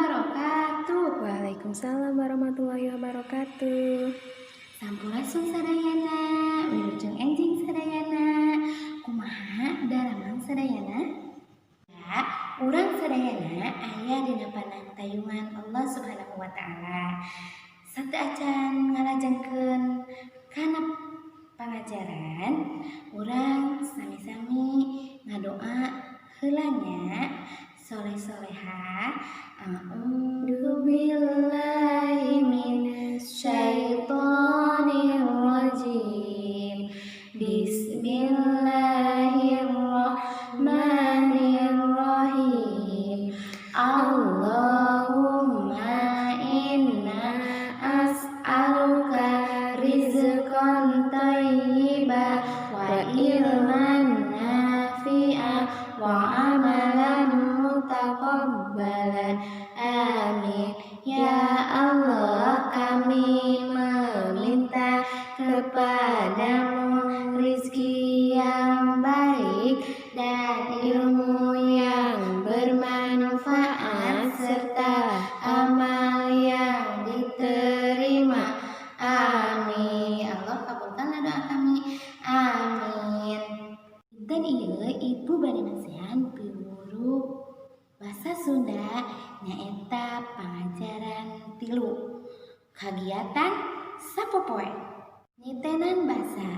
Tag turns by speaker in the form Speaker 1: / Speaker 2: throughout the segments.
Speaker 1: wabarakatuh.
Speaker 2: Waalaikumsalam warahmatullahi wabarakatuh.
Speaker 1: Sampurasun sadayana, wilujeng enjing sadayana. Kumaha daramang sadayana? Ya, urang sadayana aya dina panantayungan Allah Subhanahu wa taala. Sateuacan ngalajengkeun kana pangajaran, urang sami-sami ngadoa heula nya soleh-solehah. A'udzu billahi minasyaitonir rajim. Bismillahirrahmanirrahim. Allahumma inna as'aluka rizqan thayyiban wa ilman nafi'an wa amalan mutaqabbalan. Amin. Ya Allah, kami meminta kepadamu rizki yang baik dan ilmu yang bermanfaat serta amal yang diterima. Amin. Allah kabulkanlah doa kami. Amin. Dan ieu ibu bade nasihan piwuru bahasa Sunda nyaeta pangajaran 3. Kagiatan sapopoe. Nitenan basa.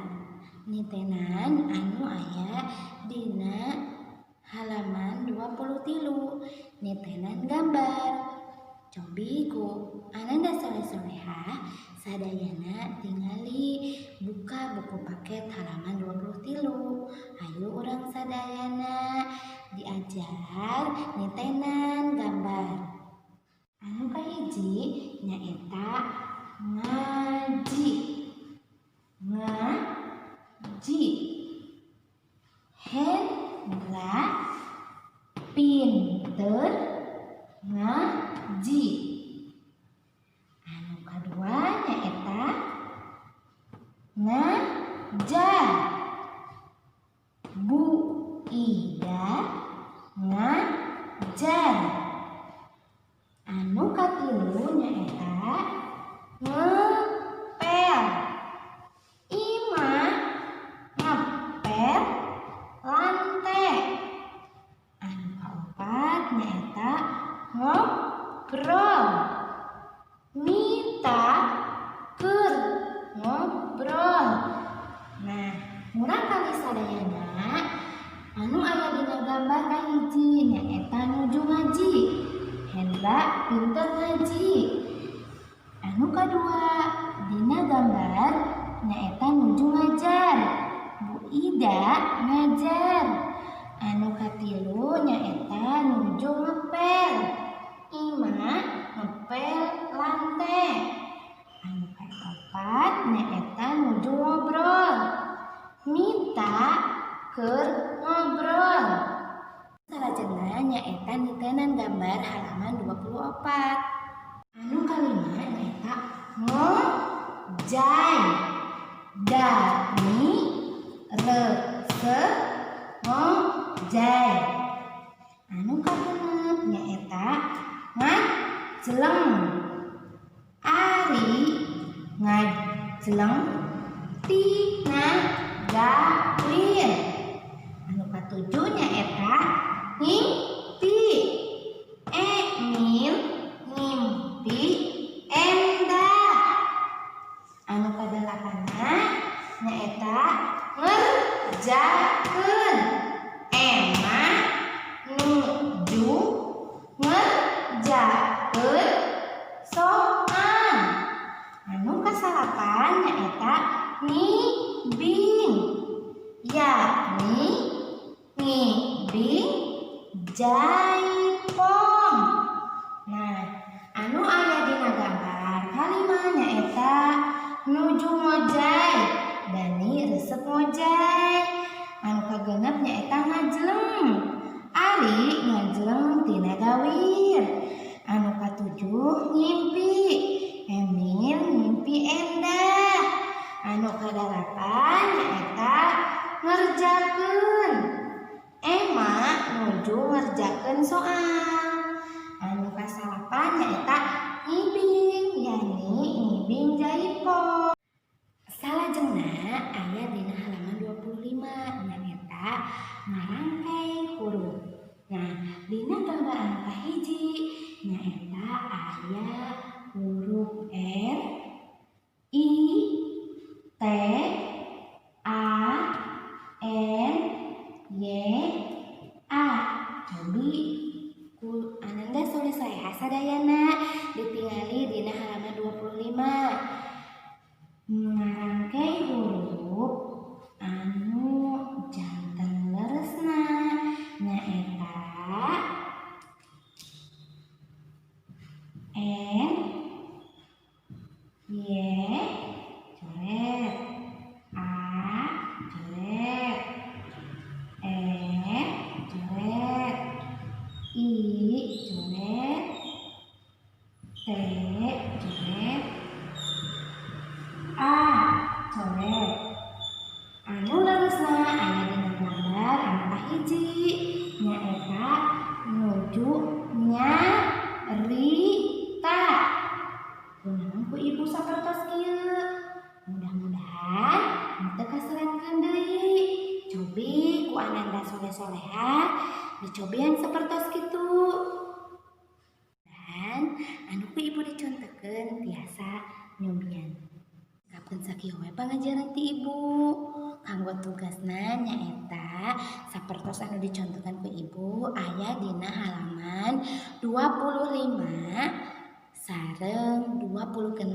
Speaker 1: Nitenan anu aya dina halaman 23. Nitenan gambar. Cobi ku ananda soleh-solehah sadayana tingali buka buku paket halaman 23. Ayo urang sadayana diajar nitenan gambar. Anu kahiji nyaeta ngaji. Ngaji. Hendra pinter ngaji. Anu kadua nyaeta ngajar. Bu Ida ngajar. Anu katilu nyaeta ngepel. Imah ngepel lante. Anu kaopat nyaeta ngobrol. Mita keur ngobrol. Nah, urang kali sadayana anu aya dina gambar kahiji nyaeta nuju ngaji. Hendra pinter ngaji. Anu kadua dina gambar nyaeta nuju ngajar. Bu Ida ngajar. Anu katilu nyaeta nuju ngepel. Imah ngepel lante. Anu kaopat nyaeta nuju ngobrol. Mita keur ngobrol. Salajengna nyaeta nitenan gambar halaman 24. Anu kalima nyaeta ngojay. Dani rese ngojay. Anu kagenep nyaeta ngajleng. Ari ngajleng tina gawin. Anu katujuh nyaeta ngimpi. Emil ngimpi endah. Anu kadalapanna nyaeta ngerjakeun. Emma nuju ngerjakeun soal. Anu kasalapan nyaeta ngibing. Yakni ngibing jaipong. Nah, anu aya dina gambar kalima nyaeta nuju ngojay. Dani resep ngojay. Anu kagenep nyaeta ngajleng. Ari ngajleng tina gawir. Anu katujuh ngimpi. Emil ngimpi endah. Anu kadalapan nyaeta ngerjakeun. Emma nuju ngerjakeun soal. Anu kasalapan nyaeta ngibing, yani ngibing jaipo. Salajengna aya dina halaman 25 nyaeta ngarangkai huruf. Nah, dina gambar anu kahiji nyaeta aya huruf R, I, T, A, N, Y, A. Cobi ku Ananda sulih saeha sadayana ditingali dina halaman 25. Ngarangkai huruf anu janten leresna nyaeta N, Y, coret, A, coret, F, coret, I, coret, T, coret, A, coret. Anu leresna aya dina gambar anu kahiji nyaeta nuju nyarita. Kunaon ku ibu sapertos kieu? Mudah-mudahan henteu kasalankeun deui. Cobi ku Ananda soleh-soleha dicobian sapertos kitu. Dan anu ku ibu dicontohkeun tiasa nyobian. Kapkeun sakieu we pangajaran ti ibu. Kanggo tugasna nyaeta sapertos anu dicontohkan ku ibu aya dina halaman 25 sareng 26.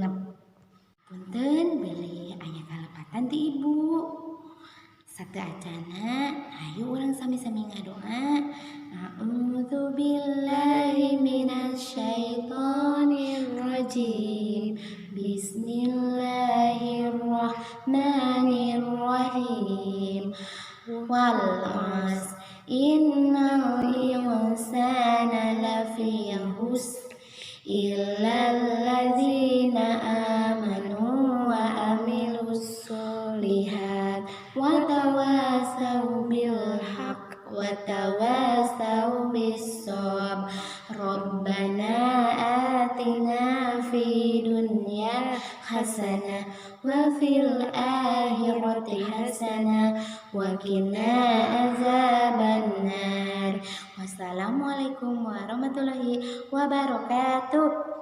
Speaker 1: Punten beri aya kalepatan ti ibu. Sateacana hayu urang sami-sami ngadoa. A'udzu billahi minasyaitonir rajim. Bismillahirrahmanirrahim. Wal 'asr innal insana lafi khusr illal ladzina amanu wa amilus solihat wa tawasaw bil haqq wa tawasaw bis sabr. Rabbana atina fid dunya hasanah wa fil akhirati hasanah wa qina azabannar. Wassalamualaikum warahmatullahi wabarakatuh.